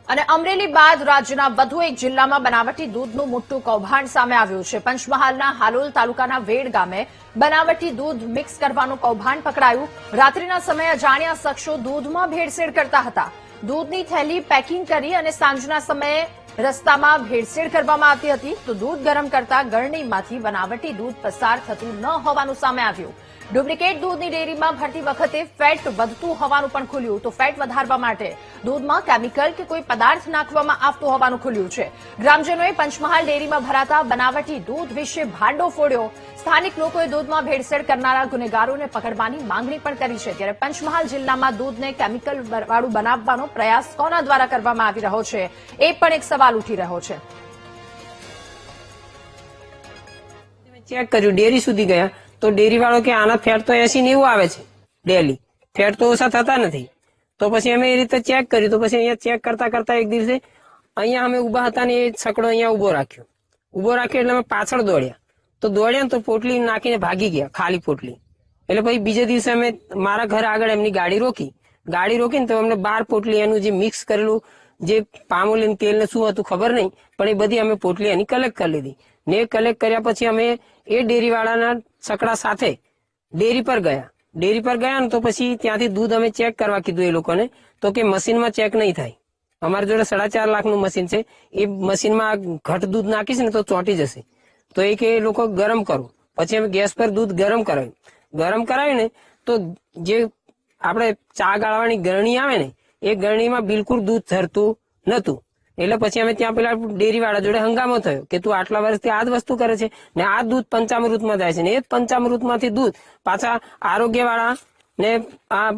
અને અમરેલી બાદ રાજ્યના વધુ એક જિલ્લામાં બનાવટી દૂધનું મોટું કૌભાંડ સામે આવ્યું છે। પંચમહાલના હાલોલ તાલુકાના વેડ ગામે બનાવટી દૂધ મિક્સ કરવાનું કૌભાંડ પકડાયું। રાત્રિના સમયે અજાણ્યા શખ્સો દૂધમાં ભેળસેળ કરતા હતા। દૂધની થેલી પેકિંગ કરી અને સાંજના સમયે રસ્તામાં ભેળસેળ કરવામાં આવતી હતી તો દૂધ ગરમ કરતા ગળણીમાંથી બનાવટી દૂધ પસાર થતું ન હોવાનું સામે આવ્યું। ડુપ્લિકેટ દૂધની ડેરીમાં ભરતી વખતે ફેટ વધતું હોવાનું પણ ખુલ્યું તો ફેટ વધારવા માટે દૂધમાં કેમિકલ કે કોઈ પદાર્થ નાખવામાં આવતો હોવાનું ખુલ્યું છે। ગ્રામજનોએ પંચમહાલ ડેરીમાં ભરાતા બનાવટી દૂધ વિશે ભાંડો ફોડ્યો। સ્થાનિક લોકોએ દૂધમાં ભેળસેળ કરનારા ગુનેગારોને પકડવાની માંગણી પણ કરી છે। ત્યારે પંચમહાલ જિલ્લામાં દૂધને કેમિકલ વાળું બનાવવાનો પ્રયાસ કોના દ્વારા કરવામાં આવી રહ્યો છે એ પણ એક સવાલ ઉઠી રહ્યો છે। ચેક કર્યું ડેરી સુધી ગયા તો ડેરી વાળો કે આના ફેટ તો 80-90 આવે છે ડેલી, ફેટ તો ઓછા થતા નથી। તો પછી અમે એ રીતે ચેક કર્યું તો પછી અહીંયા ચેક કરતા કરતા એક દિવસે અહીંયા અમે ઉભા હતા ને એ છકડો અહીંયા ઉભો રાખ્યો એટલે અમે પાછળ દોડ્યા ને તો પોટલી નાખીને ભાગી ગયા, ખાલી પોટલી। એટલે પછી બીજે દિવસે અમે મારા ઘર આગળ એમની ગાડી રોકીને તો અમને 12 પોટલી એનું જે મિક્સ કરેલું જે પામોલીન તેલ ને શું હતું ખબર નહીં, પણ એ બધી અમે પોટલી એની કલેક્ટ કરી લીધી ને કલેક્ટ કર્યા પછી અમે એ ડેરી વાળાના છકડા સાથે ડેરી પર ગયા ને તો પછી ત્યાંથી દૂધ અમે ચેક કરવા કીધું એ લોકોને તો કે મશીનમાં ચેક નહીં થાય, અમારી જોડે 4.5 લાખનું મશીન છે, એ મશીનમાં ઘટ દૂધ નાખીશ ને તો ચોંટી જશે। તો એ કે લોકો ગરમ કરો। પછી અમે ગેસ પર દૂધ ગરમ કરાવ્યું ને તો જે આપણે ચા ગાળવાની ગરણી આવે ને એ ગરણીમાં બિલકુલ દૂધ ધરતું નતું। એટલે પછી અમે ત્યાં પેલા ડેરી વાળા જોડે હંગામો થયો કે તું આટલા વર્ષથી આ જ વસ્તુ કરે છે ને આ દૂધ પંચામૃતમાં જાય છે ને એ જ પંચામૃતમાંથી દૂધ પાછા આરોગ્ય વાળા ને આ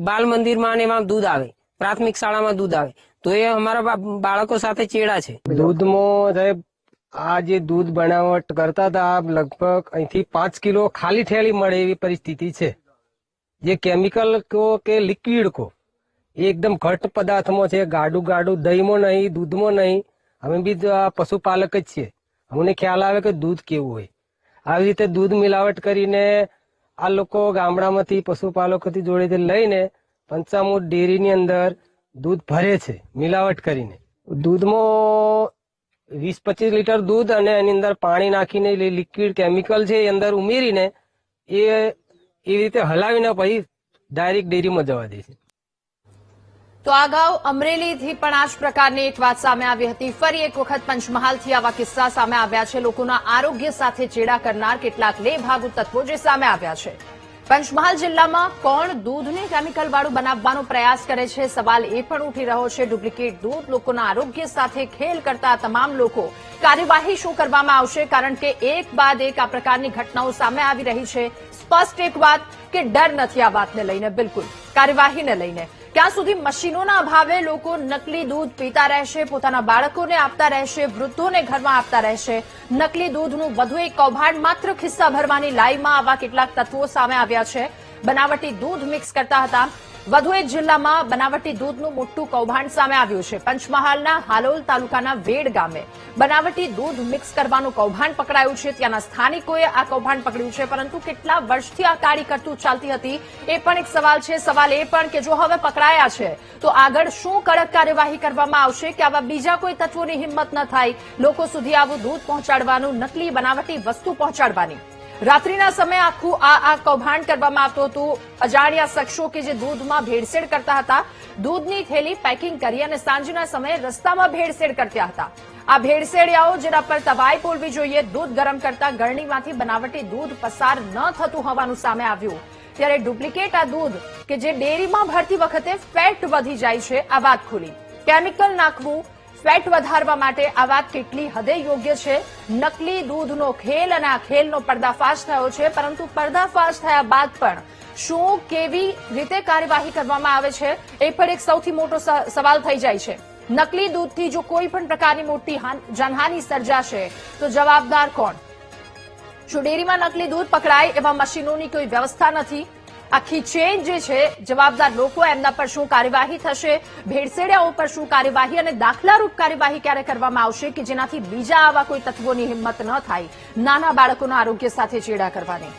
બાલ મંદિરમાં ને એમાં દૂધ આવે, પ્રાથમિક શાળામાં દૂધ આવે, તો એ અમારા બાળકો સાથે ચેડા છે। દૂધમાં સાહેબ આ જે દૂધ બનાવટ કરતા હતા લગભગ અહીંથી 5 કિલો ખાલી થેલી મળે એવી પરિસ્થિતિ છે। જે કેમિકલ કો કે લિક્વિડ કો એકદમ ઘટ પદાર્થમાં છે, ગાડું દહીંમાં નહીં, દૂધમાં નહીં। અમે બી પશુપાલક જ છીએ, અમને ખ્યાલ આવે કે દૂધ કેવું હોય। આવી રીતે દૂધ મિલાવટ કરીને આ લોકો ગામડામાંથી પશુપાલકોથી જોડેથી લઈને પંચામૃત ડેરીની અંદર દૂધ ભરે છે મિલાવટ કરીને। દૂધમાં 20-25 લીટર દૂધ અને એની અંદર પાણી નાખીને લિક્વિડ કેમિકલ છે એ અંદર ઉમેરીને એ એવી રીતે હલાવીને પછી ડાયરેક્ટ ડેરીમાં જવા દે છે। તો અગાઉ અમરેલીથી પણ આ જ પ્રકારની એક વાત સામે આવી હતી। ફરી એક વખત પંચમહાલથી આવા કિસ્સા સામે આવ્યા છે। લોકોના આરોગ્ય સાથે ચેડા કરનાર કેટલાક લેભાગુ તત્વો જે સામે આવ્યા છે। પંચમહાલ જિલ્લામાં કોણ દૂધને કેમિકલ વાળું બનાવવાનો પ્રયાસ કરે છે સવાલ એ પણ ઉઠી રહ્યો છે। ડુપ્લિકેટ દૂધ લોકોના આરોગ્ય સાથે ખેલ કરતા તમામ લોકો કાર્યવાહી શું કરવામાં આવશે, કારણ કે એક બાદ એક આ પ્રકારની ઘટનાઓ સામે આવી રહી છે। સ્પષ્ટ એક વાત કે ડર નથી આ વાતને લઈને, બિલકુલ કાર્યવાહીને લઈને। ક્યાં સુધી મશીનોના અભાવે લોકો નકલી દૂધ પીતા રહેશે, પોતાના બાળકોને આપતા રહેશે, વૃદ્ધોને ઘરમાં આપતા રહેશે। નકલી દૂધનું વધુ એક કૌભાંડ માત્ર ખિસ્સા ભરવાની લાઈમાં આવા કેટલાક તત્વો સામે આવ્યા છે। બનાવટી દૂધ મિક્સ કરતા હતા। વધુ એક જિલ્લામાં બનાવટી દૂધનું મોટું કૌભાંડ સામે આવ્યું છે। પંચમહાલના હાલોલ તાલુકાના વેડ ગામે બનાવટી દૂધ મિક્સ કરવાનું કૌભાંડ પકડાયું છે। ત્યાંના સ્થાનિકોએ આ કૌભાંડ પકડ્યું છે, પરંતુ કેટલા વર્ષથી આ કાળી કરતૂત ચાલતી હતી એ પણ એક સવાલ છે। સવાલ એ પણ કે જો હવે પકડાયા છે તો આગળ શું કડક કાર્યવાહી કરવામાં આવશે કે આવા બીજા કોઈ તત્વોની હિંમત ન થાય લોકો સુધી આવું દૂધ પહોંચાડવાનું, નકલી બનાવટી વસ્તુ પહોંચાડવાની। રાત્રિના સમયે આખું આ કૌભાંડ કરવામાં આવતું હતું। અજાણ્યા શખ્સો કે જે દૂધમાં ભેળસેળ કરતા હતા, દૂધની થેલી પેકિંગ કરી અને સાંજના સમયે રસ્તામાં ભેળસેળ કરતા હતા। આ ભેળસેળિયાઓ જેના પર તવાઈ બોલવી જોઈએ, દૂધ ગરમ કરતા ગરણીમાંથી બનાવટી દૂધ પસાર ન થતું હોવાનું સામે આવ્યું। ત્યારે ડુપ્લિકેટ આ દૂધ કે જે ડેરીમાં ભરતી વખતે ફેટ વધી જાય છે આ વાત ખુલી। કેમિકલ નાખવું ફેટ વધારવા માટે આ વાત કેટલી હદે યોગ્ય છે? નકલી દૂધનો ખેલ અને આ ખેલનો પર્દાફાશ થયો છે, પરંતુ પર્દાફાશ થયા બાદ પણ શું કેવી રીતે કાર્યવાહી કરવામાં આવે છે એ પણ એક સૌથી મોટો સવાલ થઈ જાય છે। નકલી દૂધથી જો કોઈ પણ પ્રકારની મોટી જાનહાનિ સર્જાશે તો જવાબદાર કોણ? શું ડેરીમાં નકલી દૂધ પકડાય એવા મશીનોની કોઈ વ્યવસ્થા નથી? આખી ચેન જે છે જવાબદાર લોકો, એમના પર શું કાર્યવાહી થશે? ભેળસેડિયાઓ પર શું કાર્યવાહી અને દાખલારૂપ કાર્યવાહી ક્યારે કરવામાં આવશે કે જેનાથી બીજા આવા કોઈ તત્વોની હિંમત ન થાય નાના બાળકોના આરોગ્ય સાથે ચેડા કરવાની?